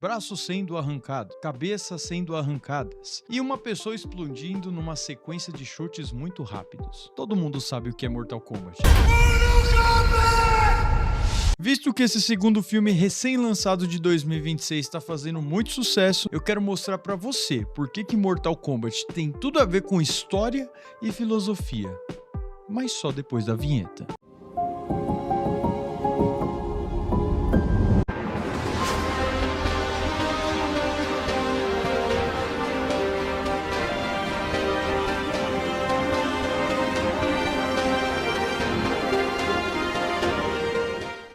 braços sendo arrancados, cabeças sendo arrancadas e uma pessoa explodindo numa sequência de chutes muito rápidos. Todo mundo sabe o que é Mortal Kombat. Visto que esse segundo filme recém-lançado de 2026 está fazendo muito sucesso, eu quero mostrar pra você por que Mortal Kombat tem tudo a ver com história e filosofia. Mas só depois da vinheta.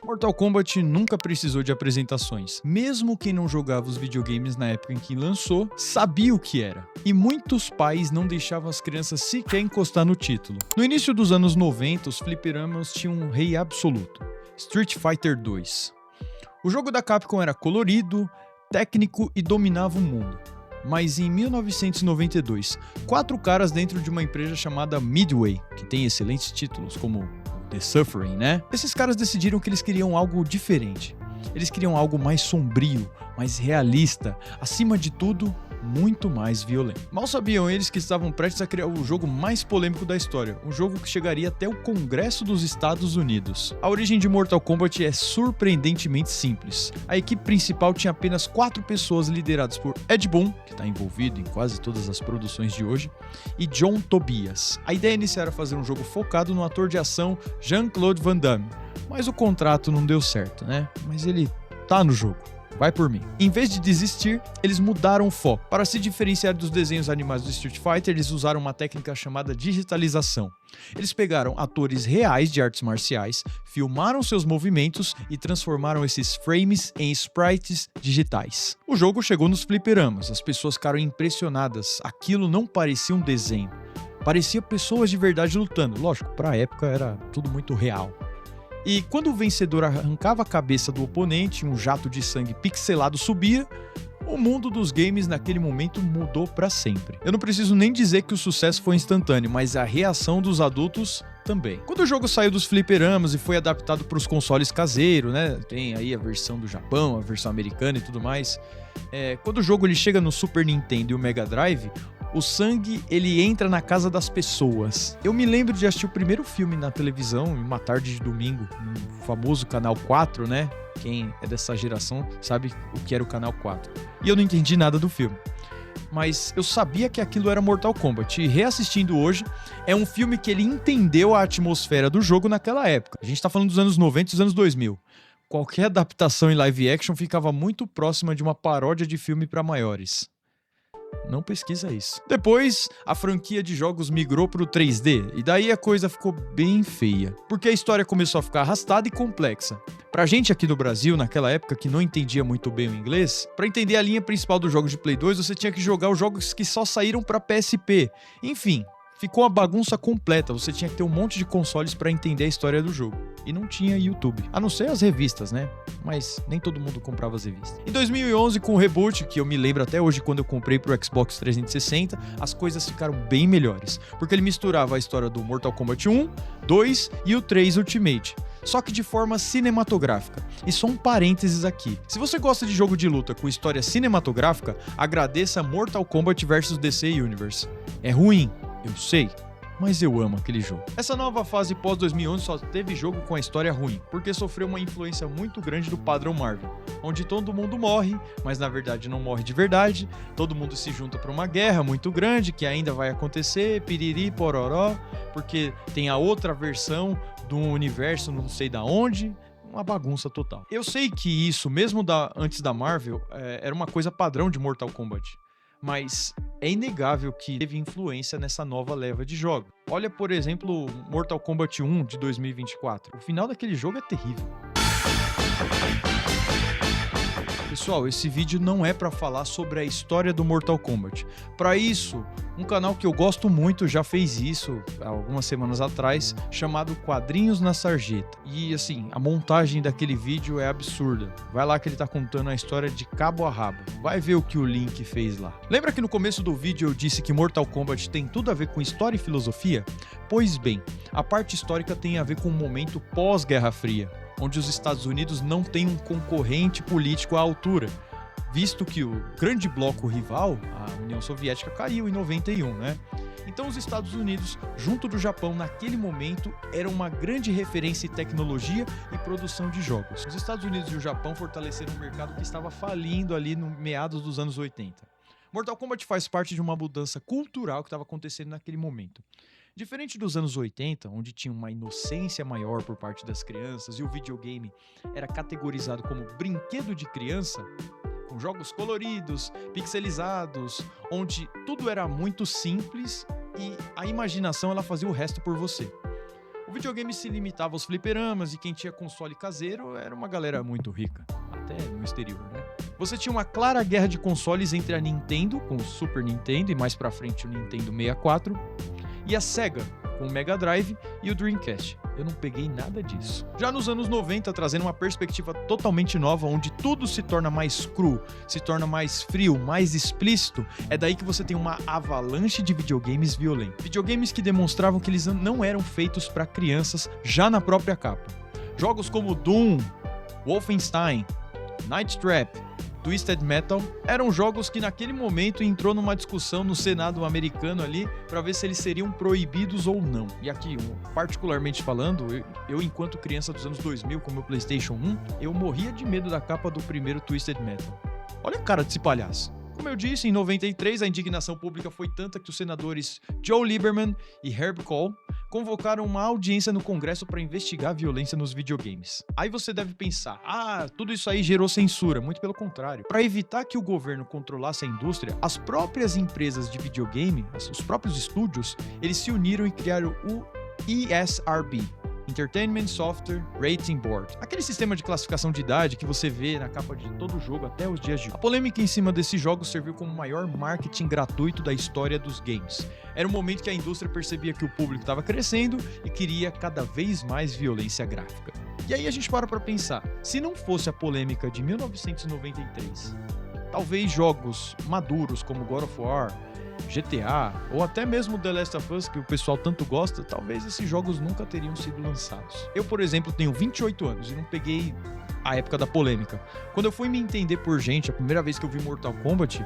Mortal Kombat nunca precisou de apresentações. Mesmo quem não jogava os videogames na época em que lançou, sabia o que era. E muitos pais não deixavam as crianças sequer encostar no título. No início dos anos 90, os fliperamas tinham um rei absoluto: Street Fighter 2. O jogo da Capcom era colorido, técnico e dominava o mundo. Mas em 1992, 4 caras dentro de uma empresa chamada Midway, que tem excelentes títulos como The Suffering, né? Esses caras decidiram que eles queriam algo diferente. Eles queriam algo mais sombrio, mais realista, acima de tudo, muito mais violento. Mal sabiam eles que estavam prestes a criar o jogo mais polêmico da história, um jogo que chegaria até o Congresso dos Estados Unidos. A origem de Mortal Kombat é surpreendentemente simples. A equipe principal tinha apenas 4 pessoas lideradas por Ed Boon, que está envolvido em quase todas as produções de hoje, e John Tobias. A ideia inicial era fazer um jogo focado no ator de ação Jean-Claude Van Damme, mas o contrato não deu certo, né? Mas ele tá no jogo. Vai por mim. Em vez de desistir, eles mudaram o foco. Para se diferenciar dos desenhos animados do Street Fighter, eles usaram uma técnica chamada digitalização. Eles pegaram atores reais de artes marciais, filmaram seus movimentos e transformaram esses frames em sprites digitais. O jogo chegou nos fliperamas, as pessoas ficaram impressionadas. Aquilo não parecia um desenho. Parecia pessoas de verdade lutando. Lógico, para a época era tudo muito real. E quando o vencedor arrancava a cabeça do oponente, um jato de sangue pixelado subia, o mundo dos games naquele momento mudou para sempre. Eu não preciso nem dizer que o sucesso foi instantâneo, mas a reação dos adultos também. Quando o jogo saiu dos fliperamas e foi adaptado para os consoles caseiros, né? Tem aí a versão do Japão, a versão americana e tudo mais. Quando o jogo ele chega no Super Nintendo e o Mega Drive, o sangue, ele entra na casa das pessoas. Eu me lembro de assistir o primeiro filme na televisão, em uma tarde de domingo, no famoso Canal 4, né? Quem é dessa geração sabe o que era o Canal 4. E eu não entendi nada do filme. Mas eu sabia que aquilo era Mortal Kombat. E reassistindo hoje, é um filme que ele entendeu a atmosfera do jogo naquela época. A gente tá falando dos anos 90 e dos anos 2000. Qualquer adaptação em live action ficava muito próxima de uma paródia de filme para maiores. Não pesquisa isso. Depois, a franquia de jogos migrou pro 3D, e daí a coisa ficou bem feia, porque a história começou a ficar arrastada e complexa. Pra gente aqui do Brasil, naquela época que não entendia muito bem o inglês, pra entender a linha principal dos jogos de Play 2, você tinha que jogar os jogos que só saíram pra PSP. Enfim, ficou uma bagunça completa, você tinha que ter um monte de consoles pra entender a história do jogo. E não tinha YouTube. A não ser as revistas, né? Mas nem todo mundo comprava as revistas. Em 2011, com o reboot, que eu me lembro até hoje quando eu comprei pro Xbox 360, as coisas ficaram bem melhores. Porque ele misturava a história do Mortal Kombat 1, 2 e o 3 Ultimate. Só que de forma cinematográfica. E só um parênteses aqui. Se você gosta de jogo de luta com história cinematográfica, agradeça Mortal Kombat vs DC Universe. É ruim, eu sei, mas eu amo aquele jogo. Essa nova fase pós-2011 só teve jogo com a história ruim, porque sofreu uma influência muito grande do padrão Marvel, onde todo mundo morre, mas na verdade não morre de verdade, todo mundo se junta para uma guerra muito grande, que ainda vai acontecer, piriri, pororó, porque tem a outra versão do universo não sei da onde, uma bagunça total. Eu sei que isso, mesmo antes da Marvel, era uma coisa padrão de Mortal Kombat. Mas é inegável que teve influência nessa nova leva de jogos. Olha, por exemplo, Mortal Kombat 1 de 2024. O final daquele jogo é terrível. Pessoal, esse vídeo não é para falar sobre a história do Mortal Kombat. Para isso, um canal que eu gosto muito já fez isso há algumas semanas atrás, chamado Quadrinhos na Sarjeta. E assim, a montagem daquele vídeo é absurda. Vai lá que ele tá contando a história de cabo a rabo. Vai ver o que o Link fez lá. Lembra que no começo do vídeo eu disse que Mortal Kombat tem tudo a ver com história e filosofia? Pois bem, a parte histórica tem a ver com o momento pós-Guerra Fria, onde os Estados Unidos não têm um concorrente político à altura. visto que o grande bloco rival, a União Soviética, caiu em 91, né? Então os Estados Unidos, junto do Japão, naquele momento, eram uma grande referência em tecnologia e produção de jogos. Os Estados Unidos e o Japão fortaleceram um mercado que estava falindo ali no meados dos anos 80. Mortal Kombat faz parte de uma mudança cultural que estava acontecendo naquele momento. Diferente dos anos 80, onde tinha uma inocência maior por parte das crianças e o videogame era categorizado como brinquedo de criança, com jogos coloridos, pixelizados, onde tudo era muito simples e a imaginação ela fazia o resto por você. O videogame se limitava aos fliperamas e quem tinha console caseiro era uma galera muito rica, até no exterior, né? Você tinha uma clara guerra de consoles entre a Nintendo, com o Super Nintendo e mais pra frente o Nintendo 64, e a Sega, com o Mega Drive e o Dreamcast. Eu não peguei nada disso. Já nos anos 90, trazendo uma perspectiva totalmente nova, onde tudo se torna mais cru, se torna mais frio, mais explícito, é daí que você tem uma avalanche de videogames violentos. Videogames que demonstravam que eles não eram feitos para crianças já na própria capa. Jogos como Doom, Wolfenstein, Night Trap, Twisted Metal eram jogos que naquele momento entrou numa discussão no Senado americano ali para ver se eles seriam proibidos ou não. E aqui, particularmente falando, eu enquanto criança dos anos 2000 com meu PlayStation 1, eu morria de medo da capa do primeiro Twisted Metal. Olha a cara desse palhaço. Como eu disse, em 93 a indignação pública foi tanta que os senadores Joe Lieberman e Herb Kohl convocaram uma audiência no Congresso para investigar a violência nos videogames. Aí você deve pensar, tudo isso aí gerou censura. Muito pelo contrário. Para evitar que o governo controlasse a indústria, as próprias empresas de videogame, os próprios estúdios, eles se uniram e criaram o ESRB, Entertainment Software Rating Board, aquele sistema de classificação de idade que você vê na capa de todo jogo até os dias de hoje. A polêmica em cima desses jogos serviu como o maior marketing gratuito da história dos games. Era um momento que a indústria percebia que o público estava crescendo e queria cada vez mais violência gráfica. E aí a gente para pensar, se não fosse a polêmica de 1993, talvez jogos maduros como God of War, GTA, ou até mesmo The Last of Us, que o pessoal tanto gosta, talvez esses jogos nunca teriam sido lançados. Eu, por exemplo, tenho 28 anos e não peguei a época da polêmica. Quando eu fui me entender por gente, a primeira vez que eu vi Mortal Kombat,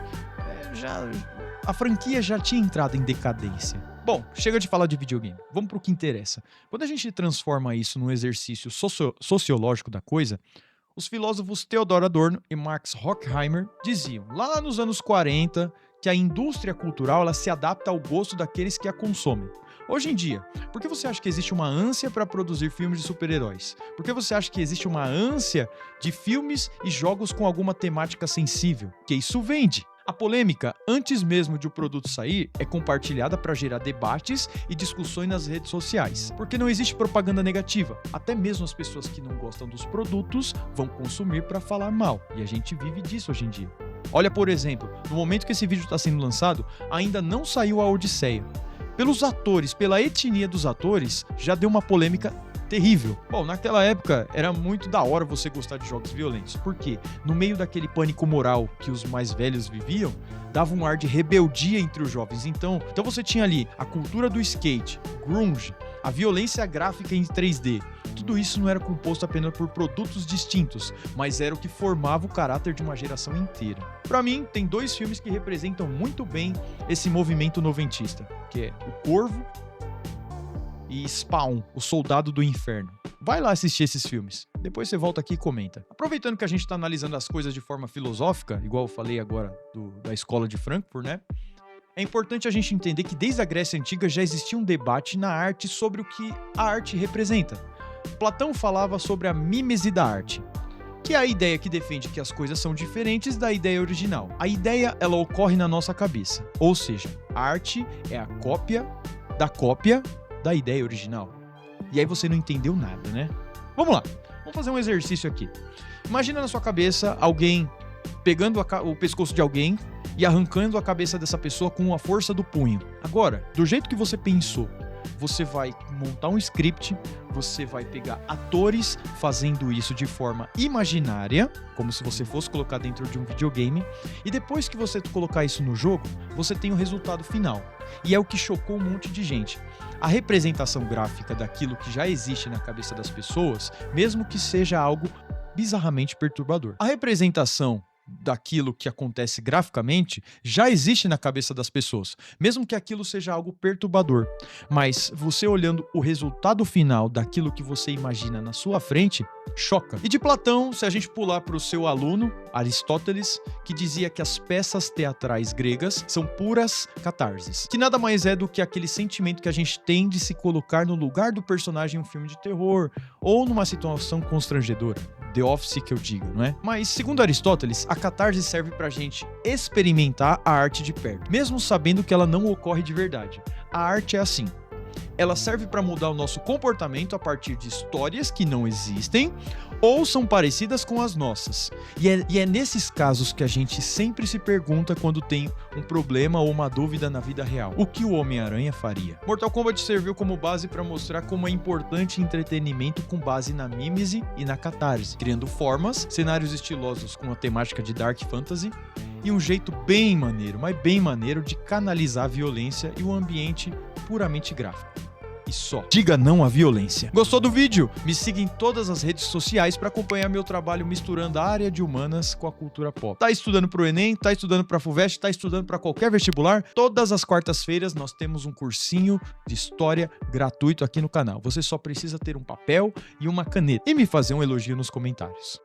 a franquia já tinha entrado em decadência. Bom, chega de falar de videogame, vamos pro que interessa. Quando a gente transforma isso num exercício sociológico da coisa, os filósofos Theodor Adorno e Max Horkheimer diziam, lá nos anos 40, que a indústria cultural ela se adapta ao gosto daqueles que a consomem. Hoje em dia, por que você acha que existe uma ânsia para produzir filmes de super-heróis? Por que você acha que existe uma ânsia de filmes e jogos com alguma temática sensível? Que isso vende. A polêmica, antes mesmo de o produto sair, é compartilhada para gerar debates e discussões nas redes sociais. Porque não existe propaganda negativa. Até mesmo as pessoas que não gostam dos produtos vão consumir para falar mal. E a gente vive disso hoje em dia. Olha, por exemplo, no momento que esse vídeo está sendo lançado, ainda não saiu a Odisseia. Pelos atores, pela etnia dos atores, já deu uma polêmica terrível. Bom, naquela época era muito da hora você gostar de jogos violentos, porque no meio daquele pânico moral que os mais velhos viviam, dava um ar de rebeldia entre os jovens. Então você tinha ali a cultura do skate, grunge, a violência gráfica em 3D. Tudo isso não era composto apenas por produtos distintos, mas era o que formava o caráter de uma geração inteira. Pra mim, tem dois filmes que representam muito bem esse movimento noventista, que é O Corvo e Spawn, O Soldado do Inferno. Vai lá assistir esses filmes. Depois você volta aqui e comenta. Aproveitando que a gente tá analisando as coisas de forma filosófica, igual eu falei agora da escola de Frankfurt, né? É importante a gente entender que desde a Grécia Antiga já existia um debate na arte sobre o que a arte representa. Platão falava sobre a mímese da arte, que é a ideia que defende que as coisas são diferentes da ideia original. A ideia, ela ocorre na nossa cabeça, ou seja, a arte é a cópia da ideia original. E aí você não entendeu nada, né? Vamos lá, vamos fazer um exercício aqui. Imagina na sua cabeça alguém pegando o pescoço de alguém e arrancando a cabeça dessa pessoa com a força do punho. Agora, do jeito que você pensou, você vai montar um script, você vai pegar atores fazendo isso de forma imaginária, como se você fosse colocar dentro de um videogame, e depois que você colocar isso no jogo, você tem o resultado final. E é o que chocou um monte de gente. A representação gráfica daquilo que já existe na cabeça das pessoas, mesmo que seja algo bizarramente perturbador. A representação gráfica daquilo que acontece graficamente já existe na cabeça das pessoas, mesmo que aquilo seja algo perturbador. Mas você olhando o resultado final daquilo que você imagina na sua frente, choca. E de Platão, se a gente pular para o seu aluno, Aristóteles, que dizia que as peças teatrais gregas são puras catarses, que nada mais é do que aquele sentimento que a gente tem de se colocar no lugar do personagem em um filme de terror ou numa situação constrangedora. The Office que eu digo, não é? Mas, segundo Aristóteles, a catarse serve pra gente experimentar a arte de perto, mesmo sabendo que ela não ocorre de verdade. A arte é assim. Ela serve para mudar o nosso comportamento a partir de histórias que não existem ou são parecidas com as nossas. E é nesses casos que a gente sempre se pergunta quando tem um problema ou uma dúvida na vida real. O que o Homem-Aranha faria? Mortal Kombat serviu como base para mostrar como é importante entretenimento com base na mímese e na catarse, criando formas, cenários estilosos com a temática de Dark Fantasy e um jeito bem maneiro, mas bem maneiro de canalizar a violência e o ambiente puramente gráfico. E só. Diga não à violência. Gostou do vídeo? Me siga em todas as redes sociais para acompanhar meu trabalho misturando a área de humanas com a cultura pop. Tá estudando pro Enem? Tá estudando pra FUVEST? Tá estudando para qualquer vestibular? Todas as quartas-feiras nós temos um cursinho de história gratuito aqui no canal. Você só precisa ter um papel e uma caneta e me fazer um elogio nos comentários.